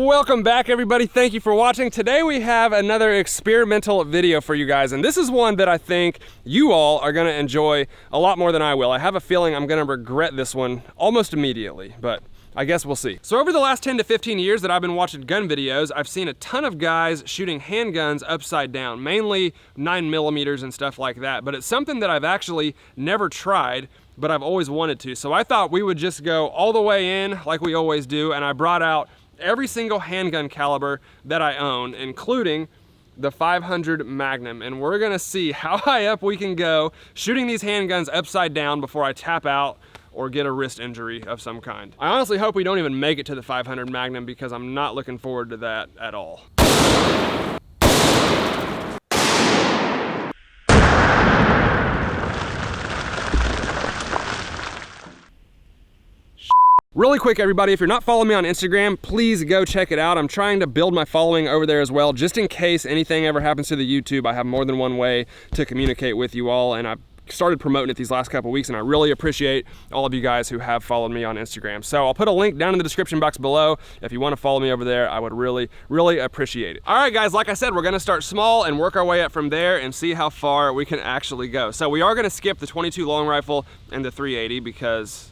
Welcome back, everybody. Thank you for watching. Today we have another experimental video for you guys, and this is one that I think you all are going to enjoy a lot more than I will. I have a feeling I'm going to regret this one almost immediately, but I guess we'll see. So over the last 10 to 15 years that I've been watching gun videos, I've seen a ton of guys shooting handguns upside down, mainly 9mm and stuff like that, but it's something that I've actually never tried, but I've always wanted to. So I thought we would just go all the way in like we always do, and I brought out every single handgun caliber that I own, including the 500 Magnum, and we're gonna see how high up we can go shooting these handguns upside down before I tap out or get a wrist injury of some kind. I honestly hope we don't even make it to the 500 Magnum because I'm not looking forward to that at all. Really quick, everybody, if you're not following me on Instagram, please go check it out. I'm trying to build my following over there as well, just in case anything ever happens to the YouTube. I have more than one way to communicate with you all, and I've started promoting it these last couple weeks, and I really appreciate all of you guys who have followed me on Instagram. So I'll put a link down in the description box below. If you want to follow me over there, I would really, really appreciate it. All right, guys, like I said, we're gonna start small and work our way up from there and see how far we can actually go. So we are gonna skip the 22 long rifle and the 380 because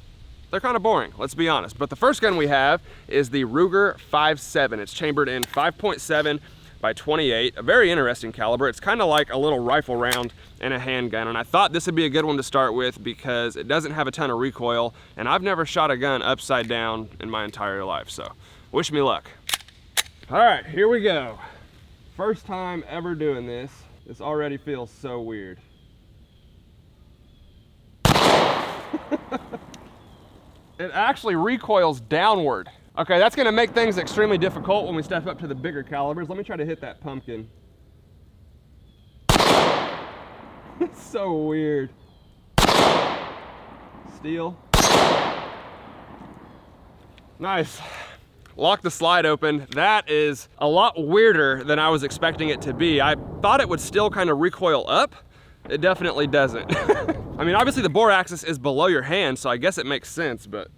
they're kind of boring, let's be honest. But the first gun we have is the Ruger 5.7. It's chambered in 5.7 by 28, a very interesting caliber. It's kind of like a little rifle round in a handgun, and I thought this would be a good one to start with because it doesn't have a ton of recoil, and I've never shot a gun upside down in my entire life, so wish me luck. All right, here we go. First time ever doing this. This already feels so weird. It actually recoils downward. Okay, that's gonna make things extremely difficult when we step up to the bigger calibers. Let me try to hit that pumpkin. It's so weird. Steel. Nice. Lock the slide open. That is a lot weirder than I was expecting it to be. I thought it would still kind of recoil up. It definitely doesn't. I mean, obviously the bore axis is below your hand, so I guess it makes sense, but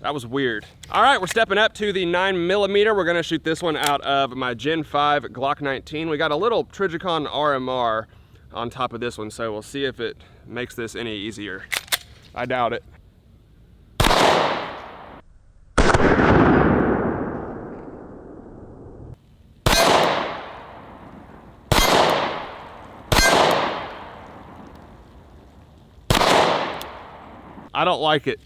that was weird. All right, we're stepping up to the 9mm. We're gonna shoot this one out of my Gen 5 Glock 19. We got a little Trijicon RMR on top of this one, so we'll see if it makes this any easier. I doubt it. I don't like it.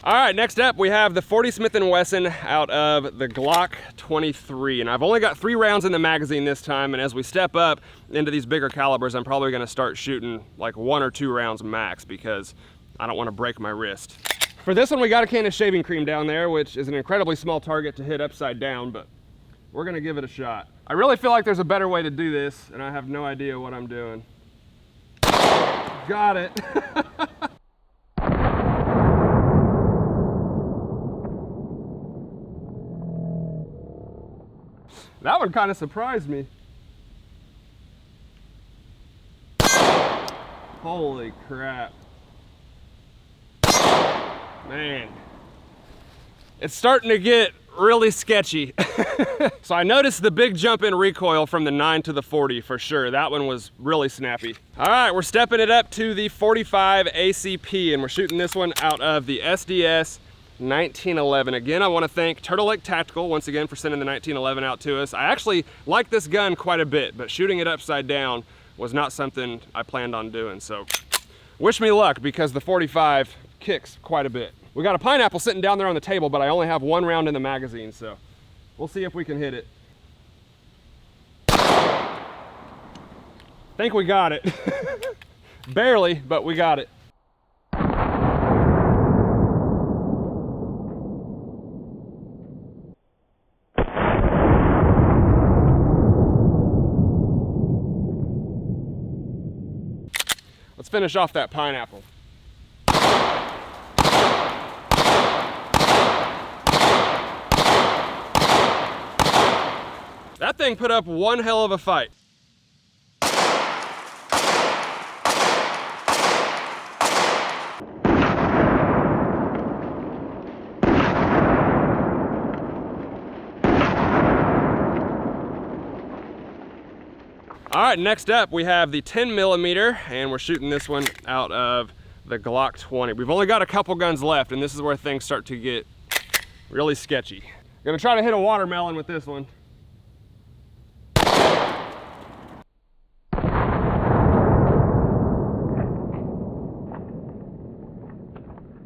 All right, next up we have the 40 Smith & Wesson out of the Glock 23, and I've only got 3 rounds in the magazine this time, and as we step up into these bigger calibers, I'm probably gonna start shooting like 1 or 2 rounds max because I don't wanna break my wrist. For this one, we got a can of shaving cream down there, which is an incredibly small target to hit upside down, but we're gonna give it a shot. I really feel like there's a better way to do this, and I have no idea what I'm doing. Got it. That one kind of surprised me. Holy crap. Man. It's starting to get really sketchy. So I noticed the big jump in recoil from the 9 to the 40 for sure. That one was really snappy. All right, we're stepping it up to the 45 ACP, and we're shooting this one out of the SDS 1911. Again, I want to thank Turtle Lake Tactical once again for sending the 1911 out to us. I actually like this gun quite a bit, but shooting it upside down was not something I planned on doing. So wish me luck because the 45 kicks quite a bit. We got a pineapple sitting down there on the table, but I only have 1 round in the magazine, so we'll see if we can hit it. Think we got it. Barely, but we got it. Let's finish off that pineapple. That thing put up one hell of a fight. All right, next up we have the 10mm, and we're shooting this one out of the Glock 20. We've only got a couple guns left, and this is where things start to get really sketchy. Gonna try to hit a watermelon with this one.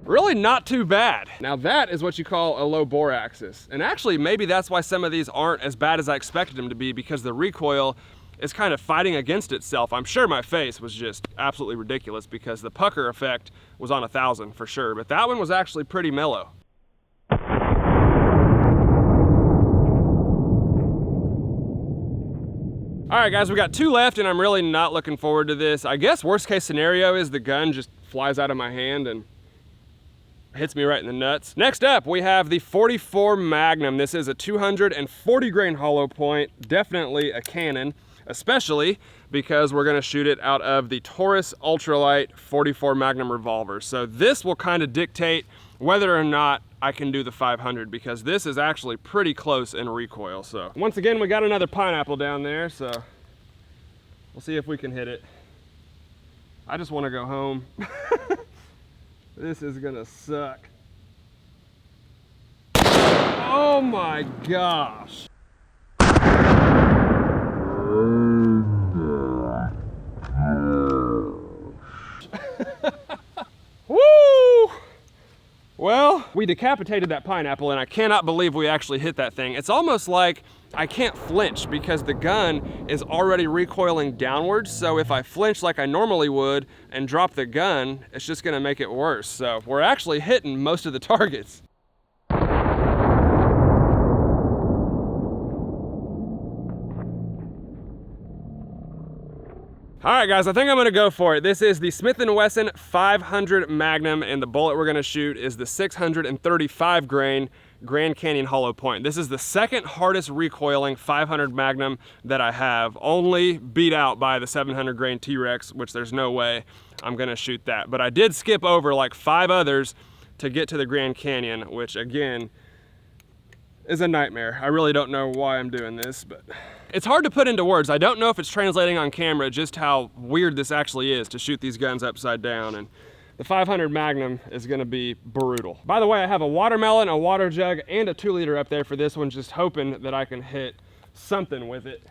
Really not too bad. Now that is what you call a low bore axis. And actually, maybe that's why some of these aren't as bad as I expected them to be, because the recoil is kind of fighting against itself. I'm sure my face was just absolutely ridiculous because the pucker effect was on 1,000 for sure, but that one was actually pretty mellow. All right, guys, we got 2 left, and I'm really not looking forward to this. I guess worst case scenario is the gun just flies out of my hand and hits me right in the nuts. Next up, we have the 44 Magnum. This is a 240 grain hollow point, definitely a cannon, especially because we're gonna shoot it out of the Taurus Ultralight 44 Magnum revolver. So this will kind of dictate whether or not I can do the 500, because this is actually pretty close in recoil. So once again, we got another pineapple down there, so we'll see if we can hit it. I just wanna go home. This is gonna suck. Oh my gosh. Woo! Well, we decapitated that pineapple, and I cannot believe we actually hit that thing. It's almost like I can't flinch because the gun is already recoiling downwards. So if I flinch like I normally would and drop the gun, it's just gonna make it worse. So we're actually hitting most of the targets. All right, guys, I think I'm gonna go for it. This is the Smith & Wesson 500 Magnum, and the bullet we're gonna shoot is the 635 grain Grand Canyon hollow point. This is the second hardest recoiling 500 Magnum that I have, only beat out by the 700 grain T-Rex, which there's no way I'm gonna shoot that. But I did skip over like 5 others to get to the Grand Canyon, which again, is a nightmare. I really don't know why I'm doing this, but it's hard to put into words. I don't know if it's translating on camera just how weird this actually is to shoot these guns upside down, and the 500 Magnum is gonna be brutal. By the way, I have a watermelon, a water jug, and a 2-liter up there for this one, just hoping that I can hit something with it.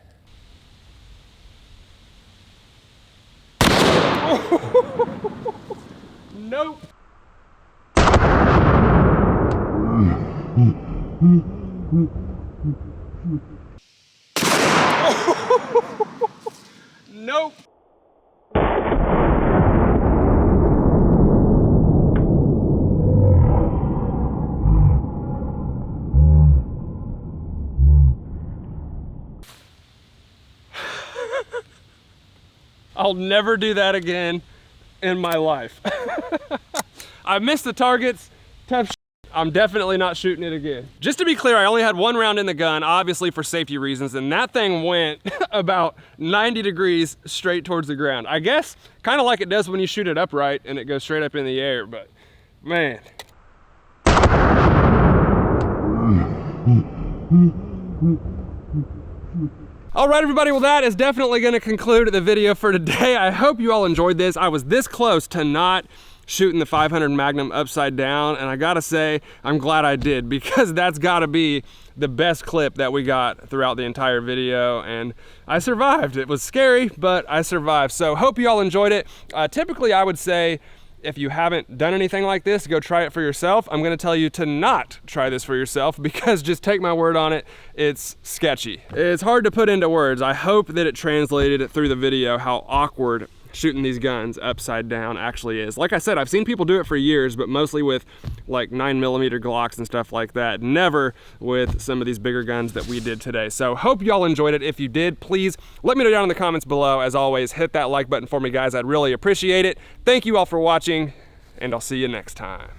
Nope. Nope. I'll never do that again in my life. I missed the targets, tough shit. I'm definitely not shooting it again. Just to be clear, I only had 1 round in the gun, obviously for safety reasons, and that thing went about 90 degrees straight towards the ground. I guess kind of like it does when you shoot it upright and it goes straight up in the air, but man. All right, everybody, well, that is definitely gonna conclude the video for today. I hope you all enjoyed this. I was this close to not shooting the 500 Magnum upside down, and I gotta say, I'm glad I did, because that's gotta be the best clip that we got throughout the entire video, and I survived. It was scary, but I survived. So hope you all enjoyed it. Typically, I would say, if you haven't done anything like this, go try it for yourself. I'm gonna tell you to not try this for yourself, because just take my word on it, it's sketchy. It's hard to put into words. I hope that it translated through the video how awkward shooting these guns upside down actually is. Like I said, I've seen people do it for years, but mostly with like 9mm Glocks and stuff like that. Never with some of these bigger guns that we did today. So hope y'all enjoyed it. If you did, please let me know down in the comments below. As always, hit that like button for me, guys. I'd really appreciate it. Thank you all for watching, and I'll see you next time.